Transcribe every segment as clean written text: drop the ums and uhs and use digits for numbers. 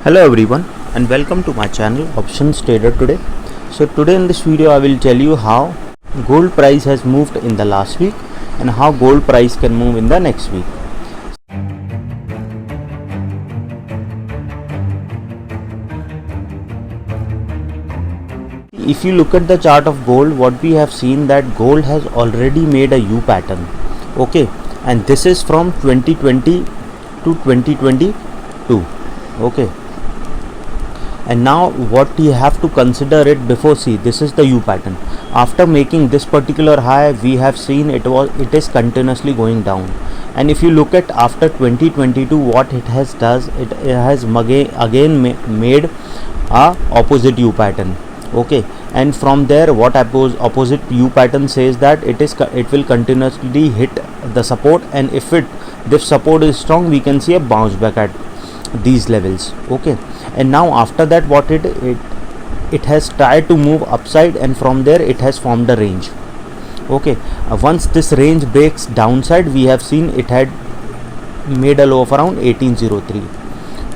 Hello everyone and welcome to my channel Options Trader Today. So today in this video I will tell you how gold price has moved in the last week and how gold price can move in the next week. If you look at the chart of gold, what we have seen that gold has already made a U pattern. Okay, and this is from 2020 to 2022. Okay. And now what you have to consider it before, see, this is the U pattern. After making this particular high, we have seen it is continuously going down. And if you look at after 2022, what it has again made a opposite U pattern. Okay, and from there what opposite U pattern says that it will continuously hit the support, and if this support is strong, we can see a bounce back at these levels. Okay, and now after that what it has tried to move upside, and from there it has formed a range. Okay, once this range breaks downside, we have seen it had made a low of around 1803.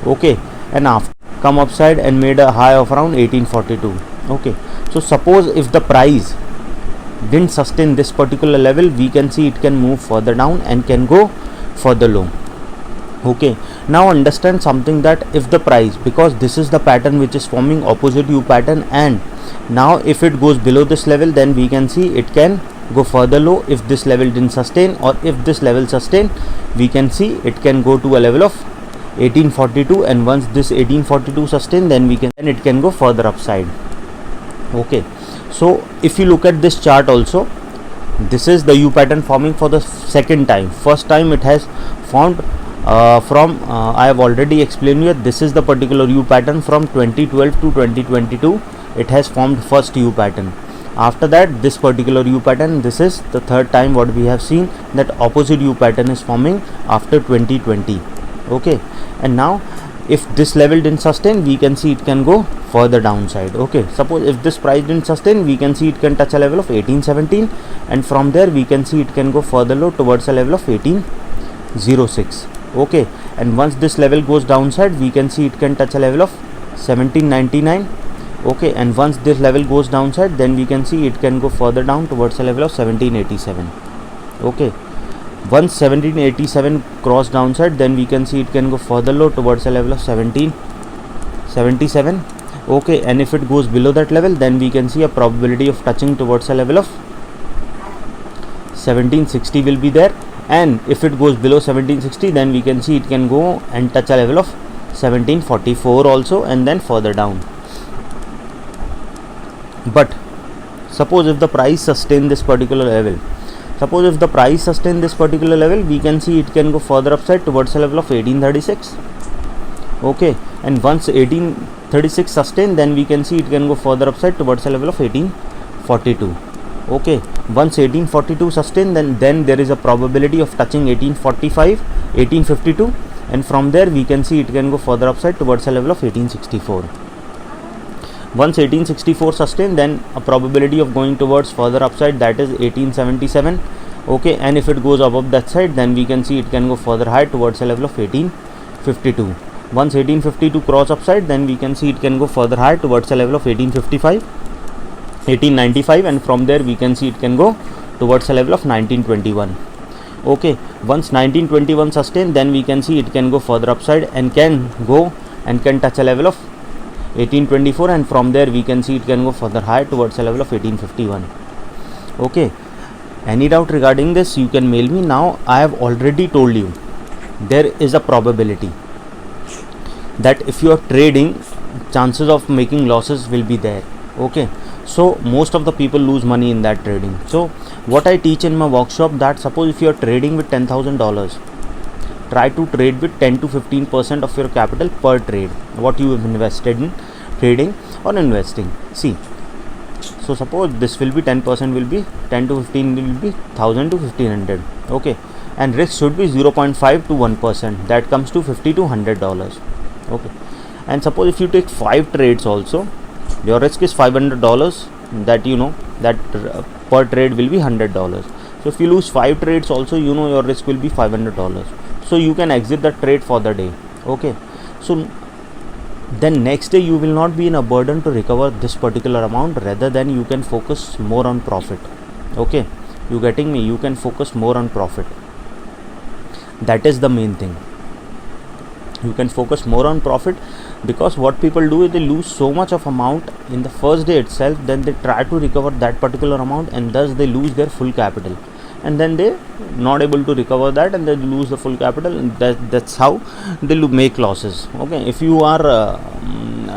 Okay, and after come upside and made a high of around 1842. Okay, so suppose if the price didn't sustain this particular level, we can see it can move further down and can go further low. Okay, now understand something, that if the price, because this is the pattern which is forming opposite U pattern, and now if it goes below this level, then we can see it can go further low if this level didn't sustain, or if this level sustain, we can see it can go to a level of 1842, and once this 1842 sustain, then it can go further upside. Okay, so if you look at this chart also, this is the U pattern forming for the second time. First time it has formed I have already explained you, this is the particular U pattern from 2012 to 2022. It has formed first U pattern. After that, this particular U pattern, this is the third time what we have seen that opposite U pattern is forming after 2020. Okay, and now if this level didn't sustain, we can see it can go further downside. Okay, suppose if this price didn't sustain, we can see it can touch a level of 1817, and from there we can see it can go further low towards a level of 1806. Okay, and once this level goes downside, we can see it can touch a level of 1799. Okay, and once this level goes downside, then we can see it can go further down towards a level of 1787. Okay, once 1787 cross downside, then we can see it can go further low towards a level of 1777. Okay, and if it goes below that level, then we can see a probability of touching towards a level of 1760 will be there. And if it goes below 1760, then we can see it can go and touch a level of 1744 also, and then further down. But suppose if the price sustain this particular level, we can see it can go further upside towards a level of 1836. Okay, and once 1836 sustain, then we can see it can go further upside towards a level of 1842. Okay, once 1842 sustain, then there is a probability of touching 1845, 1852, and from there we can see it can go further upside towards a level of 1864. Once 1864 sustain, then a probability of going towards further upside, that is 1877. Okay, and if it goes above that side, then we can see it can go further high towards a level of 1852. Once 1852 cross upside, then we can see it can go further high towards a level of 1895, and from there we can see it can go towards a level of 1921. Okay, once 1921 sustain, then we can see it can go further upside and can touch a level of 1824, and from there we can see it can go further high towards a level of 1851. Okay, any doubt regarding this, you can mail me. Now I have already told you there is a probability that if you are trading, chances of making losses will be there. Okay, so most of the people lose money in that trading. So what I teach in my workshop, that suppose if you are trading with $10,000, try to trade with 10 to 15% of your capital per trade what you have invested in trading or investing. See, so suppose this will be 10% will be 10 to 15 will be 1000 to 1500. Okay, and risk should be 0.5 to 1%, that comes to $50 to $100. Okay, and suppose if you take 5 trades also, your risk is $500, that you know that per trade will be $100. So if you lose 5 trades also, you know your risk will be $500. So you can exit the trade for the day. Okay, so then next day you will not be in a burden to recover this particular amount, rather than you can focus more on profit. Okay, you getting me? You can focus more on profit. That is the main thing. You can focus more on profit, because what people do is they lose so much of amount in the first day itself, then they try to recover that particular amount, and thus they lose their full capital, and then they not able to recover that, and they lose the full capital, and that's how they make losses. Okay, if you are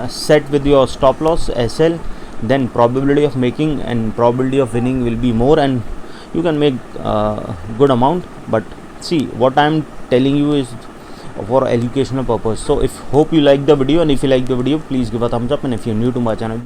set with your stop loss SL, then probability of making and probability of winning will be more, and you can make good amount. But see, what I am telling you is for educational purpose. So if hope you like the video, and if you like the video, please give a thumbs up, and if you're new to my channel,